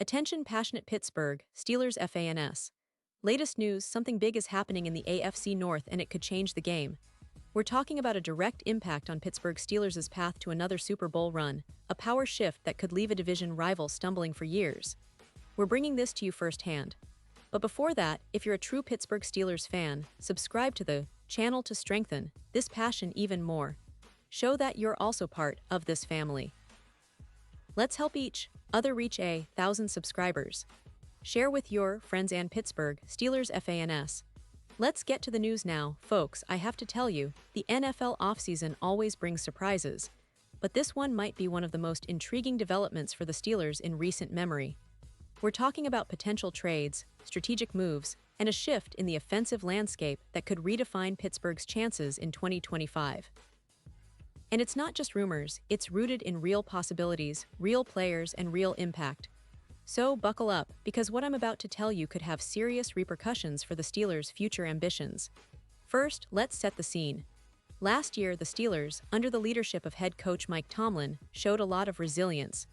Attention passionate Pittsburgh Steelers fans. Latest news, something big is happening in the AFC North and it could change the game. We're talking about a direct impact on Pittsburgh Steelers' path to another Super Bowl run, a power shift that could leave a division rival stumbling for years. We're bringing this to you firsthand. But before that, if you're a true Pittsburgh Steelers fan, subscribe to the channel to strengthen this passion even more. Show that you're also part of this family. Let's help each other reach 1,000 subscribers. Share with your friends and Pittsburgh Steelers fans. Let's get to the news now, folks. I have to tell you, the NFL offseason always brings surprises, but this one might be one of the most intriguing developments for the Steelers in recent memory. We're talking about potential trades, strategic moves, and a shift in the offensive landscape that could redefine Pittsburgh's chances in 2025. And it's not just rumors, it's rooted in real possibilities, real players, and real impact. So buckle up, because what I'm about to tell you could have serious repercussions for the Steelers' future ambitions. First, let's set the scene. Last year, the Steelers, under the leadership of head coach Mike Tomlin, showed a lot of resilience.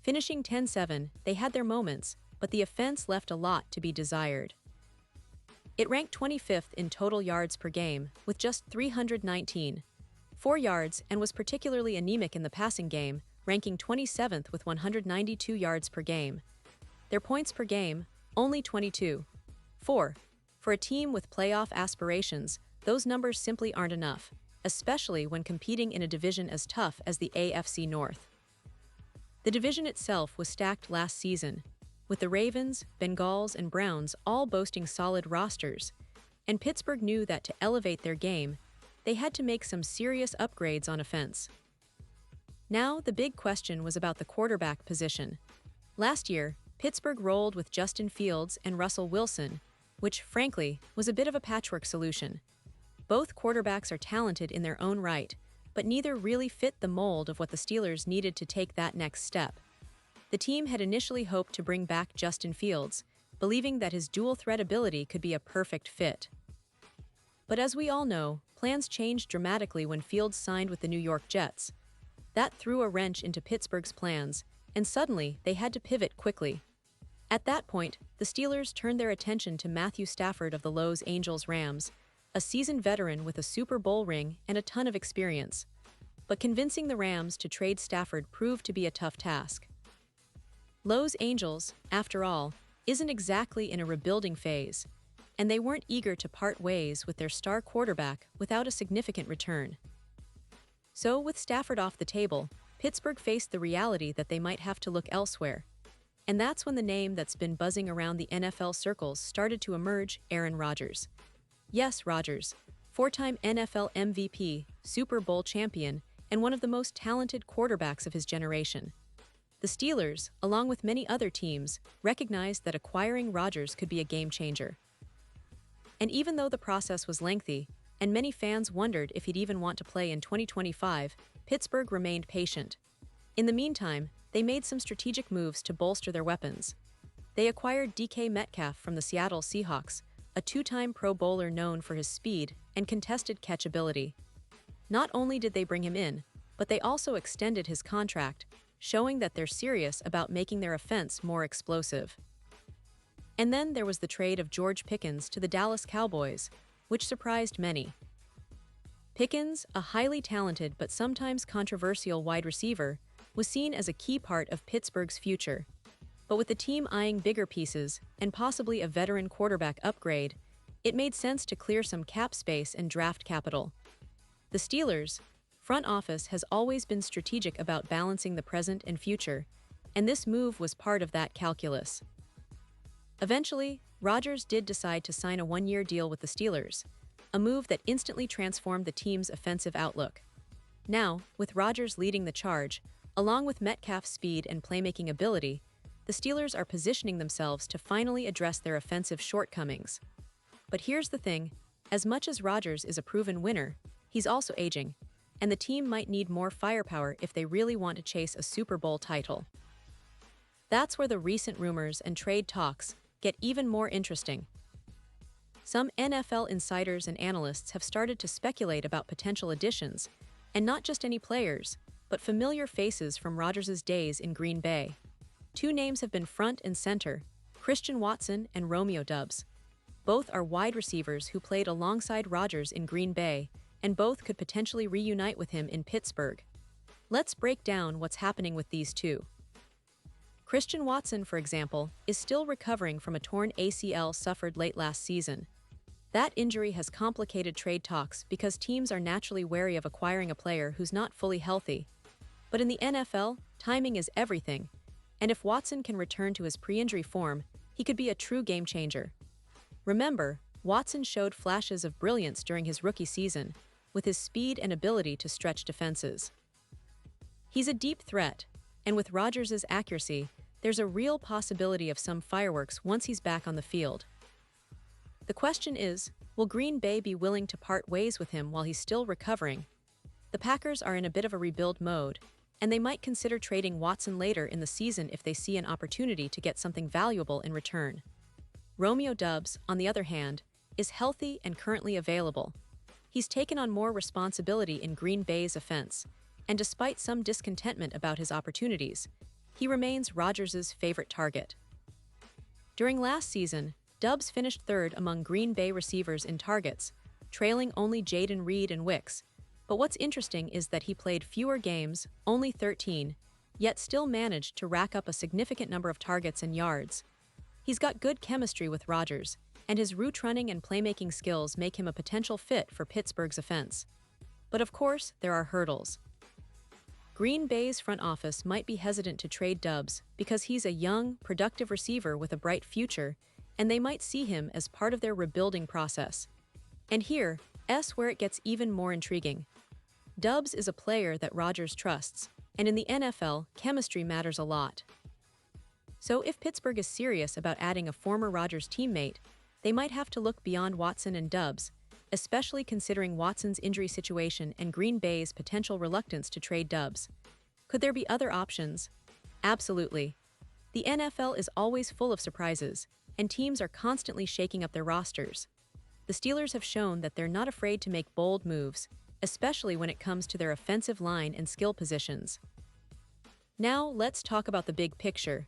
Finishing 10-7, they had their moments, but the offense left a lot to be desired. It ranked 25th in total yards per game, with just 319. 4 yards, and was particularly anemic in the passing game, ranking 27th with 192 yards per game. Their points per game, only 22. 4. For a team with playoff aspirations, those numbers simply aren't enough, especially when competing in a division as tough as the AFC North. The division itself was stacked last season, with the Ravens, Bengals, and Browns all boasting solid rosters, and Pittsburgh knew that to elevate their game, they had to make some serious upgrades on offense. Now, the big question was about the quarterback position. Last year, Pittsburgh rolled with Justin Fields and Russell Wilson, which, frankly, was a bit of a patchwork solution. Both quarterbacks are talented in their own right, but neither really fit the mold of what the Steelers needed to take that next step. The team had initially hoped to bring back Justin Fields, believing that his dual-threat ability could be a perfect fit. But as we all know, plans changed dramatically when Fields signed with the New York Jets. That threw a wrench into Pittsburgh's plans, and suddenly they had to pivot quickly. At that point, the Steelers turned their attention to Matthew Stafford of the Los Angeles Rams, a seasoned veteran with a Super Bowl ring and a ton of experience. But convincing the Rams to trade Stafford proved to be a tough task. Los Angeles, after all, isn't exactly in a rebuilding phase, and they weren't eager to part ways with their star quarterback without a significant return. So, with Stafford off the table, Pittsburgh faced the reality that they might have to look elsewhere. And that's when the name that's been buzzing around the NFL circles started to emerge: Aaron Rodgers. Yes, Rodgers, four-time NFL MVP, Super Bowl champion, and one of the most talented quarterbacks of his generation. The Steelers, along with many other teams, recognized that acquiring Rodgers could be a game-changer. And even though the process was lengthy, and many fans wondered if he'd even want to play in 2025, Pittsburgh remained patient. In the meantime, they made some strategic moves to bolster their weapons. They acquired DK Metcalf from the Seattle Seahawks, a two-time Pro Bowler known for his speed and contested catch ability. Not only did they bring him in, but they also extended his contract, showing that they're serious about making their offense more explosive. And then there was the trade of George Pickens to the Dallas Cowboys, which surprised many. Pickens, a highly talented but sometimes controversial wide receiver, was seen as a key part of Pittsburgh's future. But with the team eyeing bigger pieces and possibly a veteran quarterback upgrade, it made sense to clear some cap space and draft capital. The Steelers' front office has always been strategic about balancing the present and future, and this move was part of that calculus. Eventually, Rodgers did decide to sign a one-year deal with the Steelers, a move that instantly transformed the team's offensive outlook. Now, with Rodgers leading the charge, along with Metcalf's speed and playmaking ability, the Steelers are positioning themselves to finally address their offensive shortcomings. But here's the thing, as much as Rodgers is a proven winner, he's also aging, and the team might need more firepower if they really want to chase a Super Bowl title. That's where the recent rumors and trade talks get even more interesting. Some NFL insiders and analysts have started to speculate about potential additions, and not just any players, but familiar faces from Rodgers' days in Green Bay. Two names have been front and center: Christian Watson and Romeo Doubs. Both are wide receivers who played alongside Rodgers in Green Bay, and both could potentially reunite with him in Pittsburgh. Let's break down what's happening with these two. Christian Watson, for example, is still recovering from a torn ACL suffered late last season. That injury has complicated trade talks because teams are naturally wary of acquiring a player who's not fully healthy. But in the NFL, timing is everything, and if Watson can return to his pre-injury form, he could be a true game changer. Remember, Watson showed flashes of brilliance during his rookie season, with his speed and ability to stretch defenses. He's a deep threat, and with Rodgers' accuracy, there's a real possibility of some fireworks once he's back on the field. The question is, will Green Bay be willing to part ways with him while he's still recovering? The Packers are in a bit of a rebuild mode, and they might consider trading Watson later in the season if they see an opportunity to get something valuable in return. Romeo Doubs, on the other hand, is healthy and currently available. He's taken on more responsibility in Green Bay's offense, and despite some discontentment about his opportunities, he remains Rodgers' favorite target. During last season, Doubs finished third among Green Bay receivers in targets, trailing only Jaden Reed and Wicks. But what's interesting is that he played fewer games, only 13, yet still managed to rack up a significant number of targets and yards. He's got good chemistry with Rodgers, and his route running and playmaking skills make him a potential fit for Pittsburgh's offense. But of course, there are hurdles. Green Bay's front office might be hesitant to trade Doubs because he's a young, productive receiver with a bright future, and they might see him as part of their rebuilding process. And here's where it gets even more intriguing. Doubs is a player that Rodgers trusts, and in the NFL, chemistry matters a lot. So if Pittsburgh is serious about adding a former Rodgers teammate, they might have to look beyond Watson and Doubs, especially considering Watson's injury situation and Green Bay's potential reluctance to trade Doubs. Could there be other options? Absolutely. The NFL is always full of surprises, and teams are constantly shaking up their rosters. The Steelers have shown that they're not afraid to make bold moves, especially when it comes to their offensive line and skill positions. Now, let's talk about the big picture.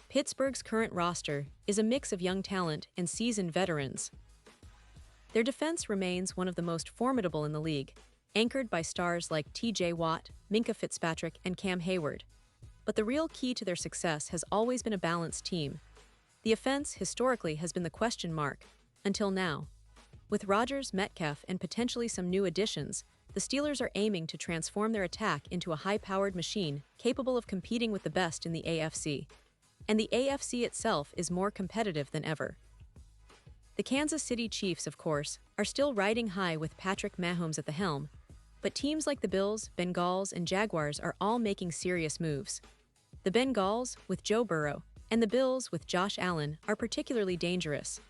Pittsburgh's current roster is a mix of young talent and seasoned veterans. Their defense remains one of the most formidable in the league, anchored by stars like T.J. Watt, Minkah Fitzpatrick, and Cam Hayward. But the real key to their success has always been a balanced team. The offense historically has been the question mark, until now. With Rodgers, Metcalf, and potentially some new additions, the Steelers are aiming to transform their attack into a high-powered machine capable of competing with the best in the AFC. And the AFC itself is more competitive than ever. The Kansas City Chiefs, of course, are still riding high with Patrick Mahomes at the helm, but teams like the Bills, Bengals, and Jaguars are all making serious moves. The Bengals, with Joe Burrow, and the Bills, with Josh Allen, are particularly dangerous.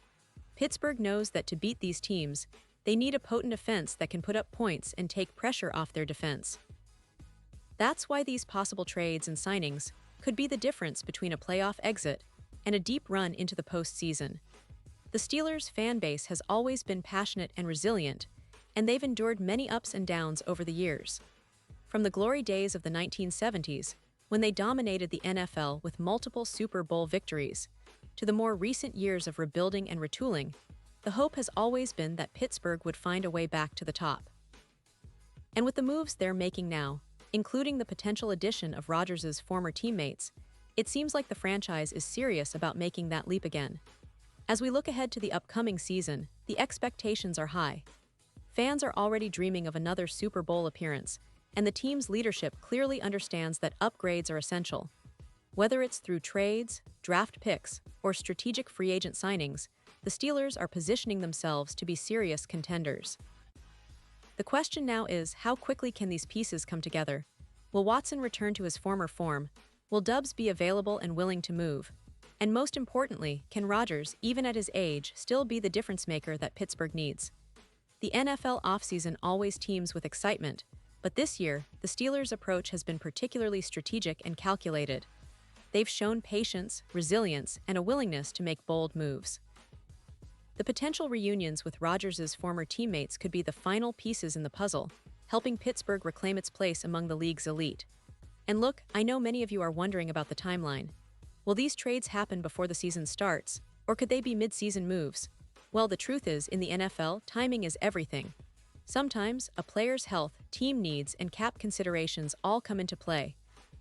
Pittsburgh knows that to beat these teams, they need a potent offense that can put up points and take pressure off their defense. That's why these possible trades and signings could be the difference between a playoff exit and a deep run into the postseason. The Steelers' fan base has always been passionate and resilient, and they've endured many ups and downs over the years. From the glory days of the 1970s, when they dominated the NFL with multiple Super Bowl victories, to the more recent years of rebuilding and retooling, the hope has always been that Pittsburgh would find a way back to the top. And with the moves they're making now, including the potential addition of Rodgers' former teammates, it seems like the franchise is serious about making that leap again. As we look ahead to the upcoming season, the expectations are high. Fans are already dreaming of another Super Bowl appearance, and the team's leadership clearly understands that upgrades are essential. Whether it's through trades, draft picks, or strategic free agent signings, the Steelers are positioning themselves to be serious contenders. The question now is, how quickly can these pieces come together? Will Watson return to his former form? Will Doubs be available and willing to move? And most importantly, can Rodgers, even at his age, still be the difference maker that Pittsburgh needs? The NFL offseason always teems with excitement, but this year, the Steelers' approach has been particularly strategic and calculated. They've shown patience, resilience, and a willingness to make bold moves. The potential reunions with Rodgers' former teammates could be the final pieces in the puzzle, helping Pittsburgh reclaim its place among the league's elite. And look, I know many of you are wondering about the timeline. Will these trades happen before the season starts, or could they be mid-season moves? Well, the truth is, in the NFL, timing is everything. Sometimes, a player's health, team needs, and cap considerations all come into play.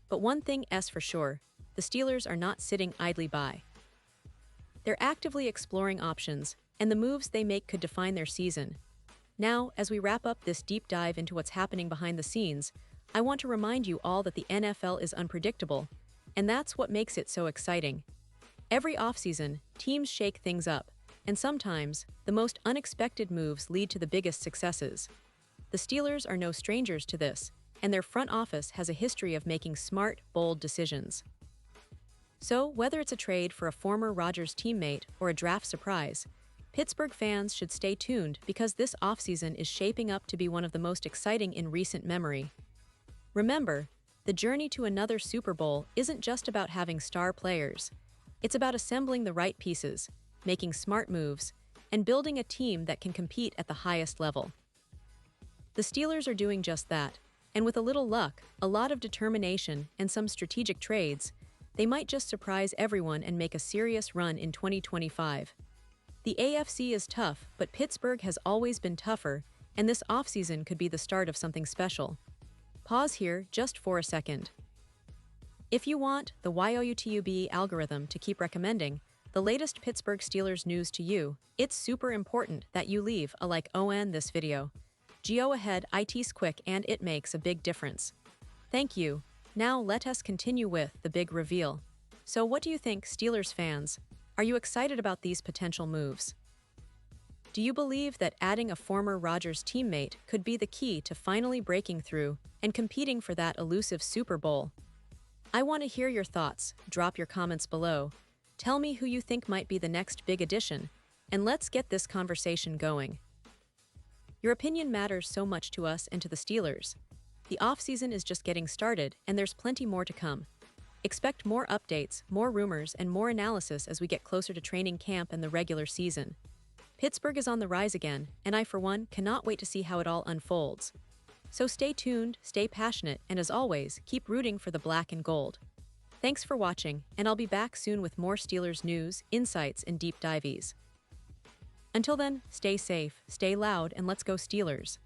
But one thing is for sure, the Steelers are not sitting idly by. They're actively exploring options, and the moves they make could define their season. Now, as we wrap up this deep dive into what's happening behind the scenes, I want to remind you all that the NFL is unpredictable, and that's what makes it so exciting. Every offseason, teams shake things up, and sometimes, the most unexpected moves lead to the biggest successes. The Steelers are no strangers to this, and their front office has a history of making smart, bold decisions. So, whether it's a trade for a former Rodgers teammate or a draft surprise, Pittsburgh fans should stay tuned because this offseason is shaping up to be one of the most exciting in recent memory. Remember, the journey to another Super Bowl isn't just about having star players. It's about assembling the right pieces, making smart moves, and building a team that can compete at the highest level. The Steelers are doing just that, and with a little luck, a lot of determination, and some strategic trades, they might just surprise everyone and make a serious run in 2025. The AFC is tough, but Pittsburgh has always been tougher, and this offseason could be the start of something special. Pause here just for a second. If you want the YouTube algorithm to keep recommending the latest Pittsburgh Steelers news to you, it's super important that you leave a like on this video. Go ahead, it's quick and it makes a big difference. Thank you. Now let us continue with the big reveal. So what do you think, Steelers fans? Are you excited about these potential moves? Do you believe that adding a former Rodgers teammate could be the key to finally breaking through and competing for that elusive Super Bowl? I want to hear your thoughts. Drop your comments below. Tell me who you think might be the next big addition, and let's get this conversation going. Your opinion matters so much to us and to the Steelers. The offseason is just getting started, and there's plenty more to come. Expect more updates, more rumors, and more analysis as we get closer to training camp and the regular season. Pittsburgh is on the rise again, and I, for one, cannot wait to see how it all unfolds. So stay tuned, stay passionate, and as always, keep rooting for the black and gold. Thanks for watching, and I'll be back soon with more Steelers news, insights, and deep dives. Until then, stay safe, stay loud, and let's go Steelers.